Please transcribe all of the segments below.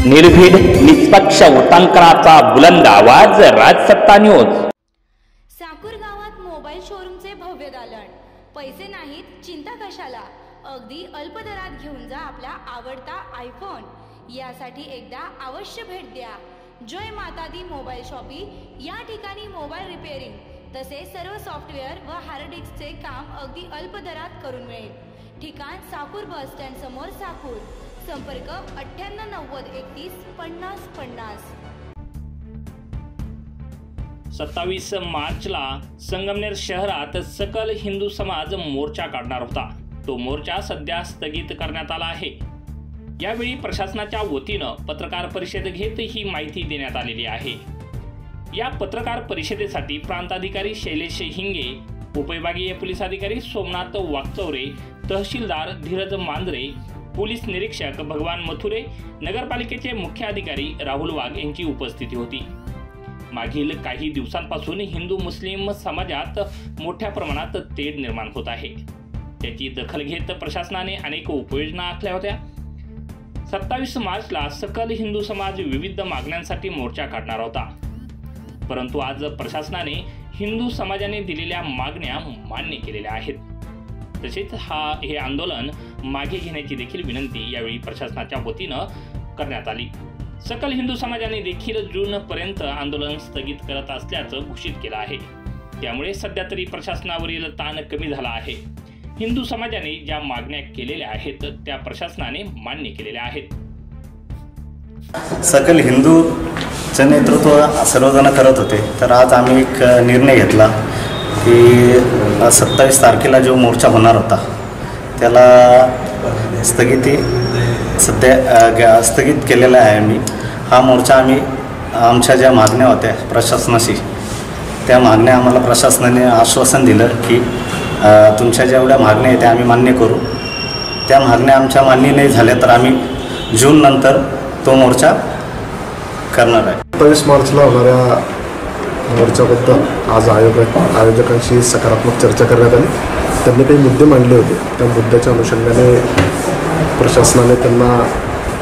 निर्भीड निष्पक्ष उटंकनाचा बुलंद आवाज, राजसत्ता न्यूज। साकूर गावात मोबाईल शोरूमचे भव्य दालन। पैसे नाहीत, चिंता कशाला, अगदी अल्प दरात घेऊन जा आपला आवडता आयफोन। यासाठी एकदा अवश्य भेट द्या जय माता दी मोबाईल शॉपी। या ठिकाणी मोबाईल रिपेअरिंग तसेच सर्व सॉफ्टवेअर व हार्ड डिस्कचे काम अगदी अल्प दरात करून मिळेल। ठिकाण साकूर बस स्टँड समोर साकूर। संपर्क 9890 31 50 50। 27 मार्चला संगमनेर शहरात सकल हिंदू समाज मोर्चा काढणार होता। तो मोर्चा सध्या स्थगित करण्यात आला आहे। यावेळी प्रशासनाच्या वतीनं पत्रकार परिषद घेत ही माहिती देण्यात आलेली आहे। या पत्रकार परिषदेसाठी प्रांताधिकारी शैलेश हिंगे, उपविभागीय पोलीस अधिकारी सोमनाथ वाकचौरे, तहसीलदार धीरज मांजरे, पोलीस निरीक्षक भगवान मथुरे, नगरपालिकेचे मुख्य अधिकारी राहुल वाघ यांची उपस्थिती होती। मागील काही दिवसांपासून हिंदू मुस्लिम समाजात मोठ्या प्रमाणात तेढ निर्माण होत आहे। त्याची दखल घेत प्रशासनाने अनेक उपाययोजना आखल्या होत्या। 27 मार्चला सकल हिंदू समाज विविध मागण्यांसाठी मोर्चा काढणार होता, परंतु आज प्रशासनाने हिंदू समाजाने दिलेल्या मागण्या मान्य केलेल्या आहेत। तसेच हे आंदोलन मागे घेण्याची देखील विनंती यावेळी प्रशासनाच्या वतीनं करण्यात आली। सकल हिंदू समाजाने देखील जूनपर्यंत आंदोलन स्थगित करत असल्याचं घोषित केलं आहे। त्यामुळे सध्या तरी प्रशासनावरील ताण कमी झाला आहे। हिंदू समाजाने ज्या मागण्या केलेल्या आहेत त्या प्रशासनाने मान्य केलेल्या आहेत। सकल हिंदूचे नेतृत्व सर्वजण करत होते, तर आज आम्ही एक निर्णय घेतला की 27 तारखेला जो मोर्चा होणार होता त्याला स्थगित केलेला आहे। आम्ही हा मोर्चा आमच्या ज्या मागण्या होत्या प्रशासनाशी, त्या मागण्या आम्हाला प्रशासनाने आश्वासन दिलं की तुमच्या जेवढ्या मागण्या आहेत त्या आम्ही मान्य करू। त्या मागण्या आमच्या मान्य नाही झाल्या तर आम्ही जून नंतर तो मोर्चा करणार आहे। 27 मार्चला होणाऱ्या मोर्चाबद्दल आज आयोजकांशी सकारात्मक चर्चा करण्यात आली। त्यांनी काही मुद्दे मांडले होते, त्या मुद्द्याच्या अनुषंगाने प्रशासनाने त्यांना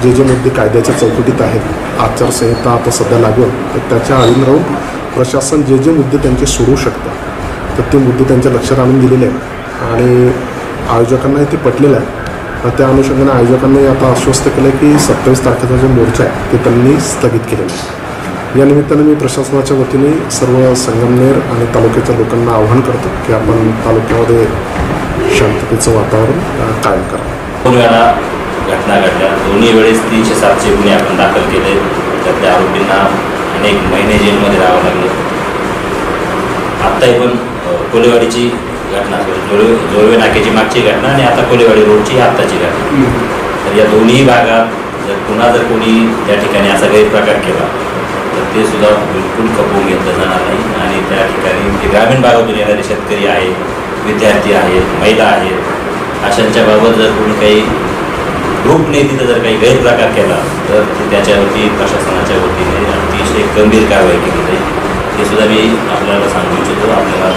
जे मुद्दे कायद्याच्या चौकटीत आहेत, आचारसंहिता आता सध्या लागू आहे, तर त्याच्या अधीन राहून प्रशासन जे मुद्दे त्यांचे सोडवू शकतं तर ते मुद्दे त्यांच्या लक्षात आणून दिलेले आहेत आणि आयोजकांनाही ते पटलेलं आहे। त्या अनुषंगाने आयोजकांनी आता आश्वस्त केलं की 27 तारखेचा जो मोर्चा आहे ते त्यांनी स्थगित केलेला आहे। या निमित्ताने मी प्रशासनाच्या वतीने सर्व संगमनेर आणि तालुक्याच्या लोकांना आवाहन करतो की आपण तालुक्यामध्ये शांततेचं वातावरण कायम करावं। 2 वेळा घटना घडल्या, दोन्ही वेळेस 307चे गुन्हे आपण दाखल केले, तर त्या आरोपींना अनेक महिने जेलमध्ये राहावं लागलं। आत्ताही पण कोलेवाडीची घटना, जोरवे नाक्याची मागची घटना आणि आता कोलेवाडी रोडची आत्ताची घटना, तर या दोन्ही भागात जर कोणी त्या ठिकाणी असा गैरप्रकार केला तर ते सुद्धा बिलकुल खपवून घेतलं जाणार नाही। आणि त्या ठिकाणी ग्रामीण भागातून येणारे शेतकरी आहेत, विद्यार्थी आहेत, महिला आहेत, अशांच्या बाबत जर कोणी काही ग्रुपने तिथं जर काही गैरप्रकार केला तर त्याच्यावरती प्रशासनाच्या वतीने अतिशय गंभीर कारवाई केली जाईल। हे सुद्धा मी आपल्याला सांगू इच्छितो। आपल्याला